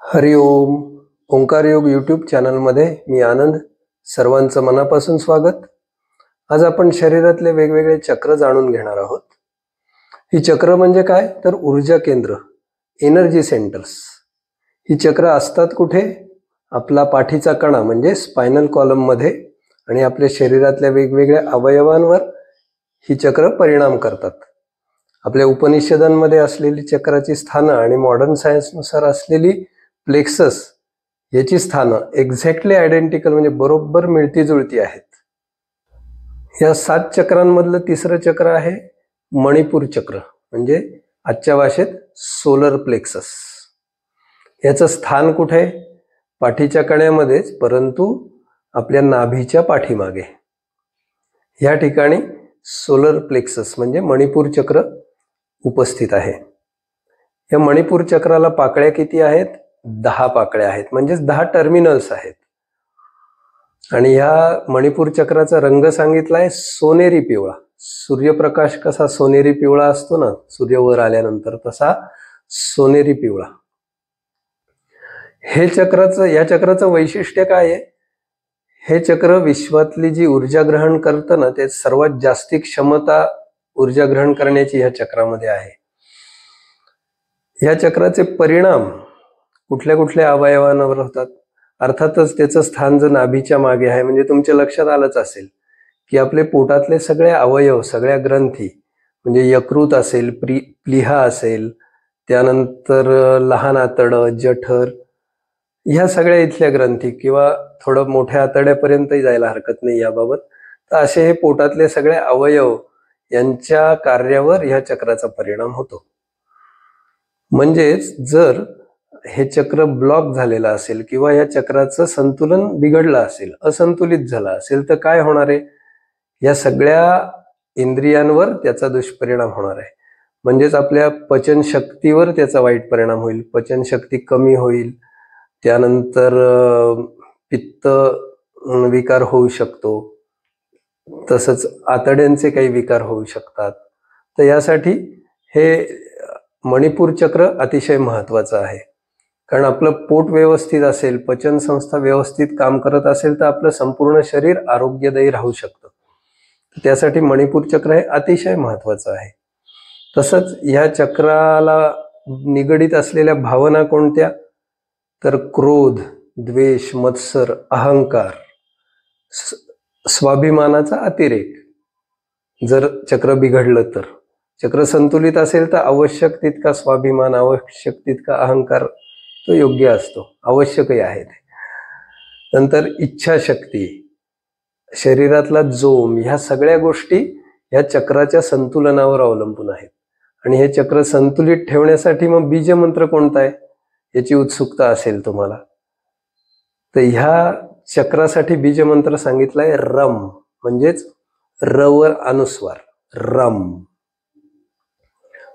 हरि ओम. ओंकार योग यूट्यूब चॅनलमध्ये मी आनंद. सर्वांचं मनापासून स्वागत. आज आपण शरीरातले वेगवेगळे चक्र जाणून घेणार आहोत. ही चक्र म्हणजे काय तर ऊर्जा केंद्र, एनर्जी सेंटर्स. ही चक्र असतात कुठे? आपला पाठीचा कणा म्हणजे स्पायनल कॉलम मध्ये आणि आपल्या शरीरातल्या वेगवेगळ्या अवयवांवर ही चक्र परिणाम करतात. आपल्या उपनिषदांमध्ये असलेली चक्राची स्थानं आणि मॉडर्न सायन्सनुसार असलेली प्लेक्सस याची स्थानं एक्झॅक्टली आयडेंटिकल म्हणजे बरोबर मिळती जुळती आहेत. या 7 चक्रांमधलं तिसरं चक्र आहे मणिपूर चक्र, म्हणजे आजच्या भाषेत सोलर प्लेक्सस. याचं स्थान कुठे आहे? पाठीच्या कण्यामध्येच, परंतु आपल्या नाभीच्या पाठीमागे. या ठिकाणी सोलर प्लेक्सस म्हणजे मणिपूर चक्र उपस्थित आहे. या मणिपूर चक्राला पाकळ्या किती आहेत? 10 पाकळ्या आहेत, म्हणजे 10 टर्मिनल्स आहेत. आणि ह्या मणिपूर चक्राचा रंग सांगितलाय सोनेरी पिवळा. सूर्यप्रकाश कसा सोनेरी पिवळा असतो ना सूर्य वर आल्यानंतर, तसा सोनेरी पिवळा. या चक्राचं वैशिष्ट्य काय आहे? हे चक्र विश्वातली जी ऊर्जा ग्रहण करतं ना, ते सर्वात जास्ती क्षमता ऊर्जा ग्रहण करण्याची ह्या चक्रामध्ये आहे. या चक्राचे परिणाम कुठल्या कुठल्या अवयवांवर होतात? अर्थातच त्याचं स्थान जर नाभीच्या मागे आहे, म्हणजे तुमच्या लक्षात आलंच असेल की आपले पोटातले सगळे अवयव, सगळ्या ग्रंथी, म्हणजे यकृत असेल, प्लीहा असेल, त्यानंतर लहान आतडं, जठर, ह्या सगळ्या इथल्या ग्रंथी, किंवा थोडं मोठ्या आतड्यापर्यंतही जायला हरकत नाही याबाबत. तर असे हे पोटातले सगळे अवयव यांच्या कार्यावर ह्या चक्राचा परिणाम होतो. म्हणजेच जर हे चक्र ब्लॉक झालेलं असेल किंवा या चक्राचं संतुलन बिघडलं असेल, असंतुलित झालं असेल, तर काय होणार आहे? या सगळ्या इंद्रियांवर त्याचा दुष्परिणाम होणार आहे. म्हणजेच आपल्या पचनशक्तीवर त्याचा वाईट परिणाम होईल. पचनशक्ती कमी होईल, त्यानंतर पित्त विकार होऊ शकतो, तसंच आतड्यांचे काही विकार होऊ शकतात. तर यासाठी हे मणिपूर चक्र अतिशय महत्वाचं आहे. कारण आपलं पोट व्यवस्थित असेल, पचन संस्था व्यवस्थित काम करत असेल, तर आपलं संपूर्ण शरीर आरोग्यदायी राहू शकतं. त्यासाठी मणिपूर चक्र हे अतिशय महत्वाचं आहे. तसंच ह्या चक्राला निगडित असलेल्या भावना कोणत्या? तर क्रोध, द्वेष, मत्सर, अहंकार, स्वाभिमानाचा अतिरेक. जर चक्र बिघडलं तर, चक्र संतुलित असेल तर आवश्यक तितका स्वाभिमान, आवश्यक तितका अहंकार तो योग्य असतो, आवश्यकही आहे ते. नंतर इच्छाशक्ती, शरीरातला जोम, ह्या सगळ्या गोष्टी ह्या चक्राच्या संतुलनावर अवलंबून आहेत. आणि हे चक्र संतुलित ठेवण्यासाठी मग बीजमंत्र कोणता आहे याची उत्सुकता असेल तुम्हाला, तर ह्या चक्रासाठी बीजमंत्र सांगितलाय रम, म्हणजेच रवर अनुस्वार, रम.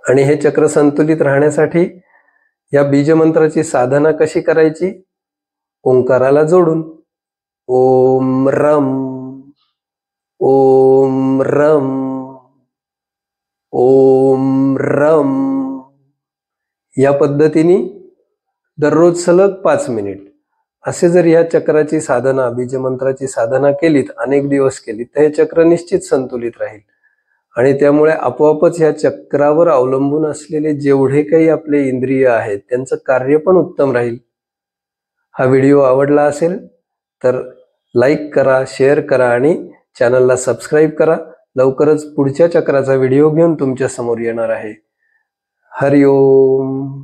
आणि हे चक्र संतुलित राहण्यासाठी या बीजमंत्राची साधना कशी करायची? ओंकाराला जोडून ओम रम, ओम रम, ओम रम, या पद्धतीने दररोज सलग 5 मिनिट असे जर या चक्राची साधना, बीजमंत्राची साधना केलीत, अनेक दिवस केलीत, तर हे चक्र निश्चित संतुलित राहील. आणि त्यामुळे आपोआपच ह्या चक्रावर अवलंबून असलेले जेवढे काही आपले इंद्रिय आहेत त्यांचं कार्य पण उत्तम राहील. हा व्हिडिओ आवडला असेल तर लाईक करा, शेअर करा आणि चॅनलला सबस्क्राईब करा. लवकरच पुढच्या चक्राचा व्हिडिओ घेऊन तुमच्या समोर येणार आहे. हरि ओम.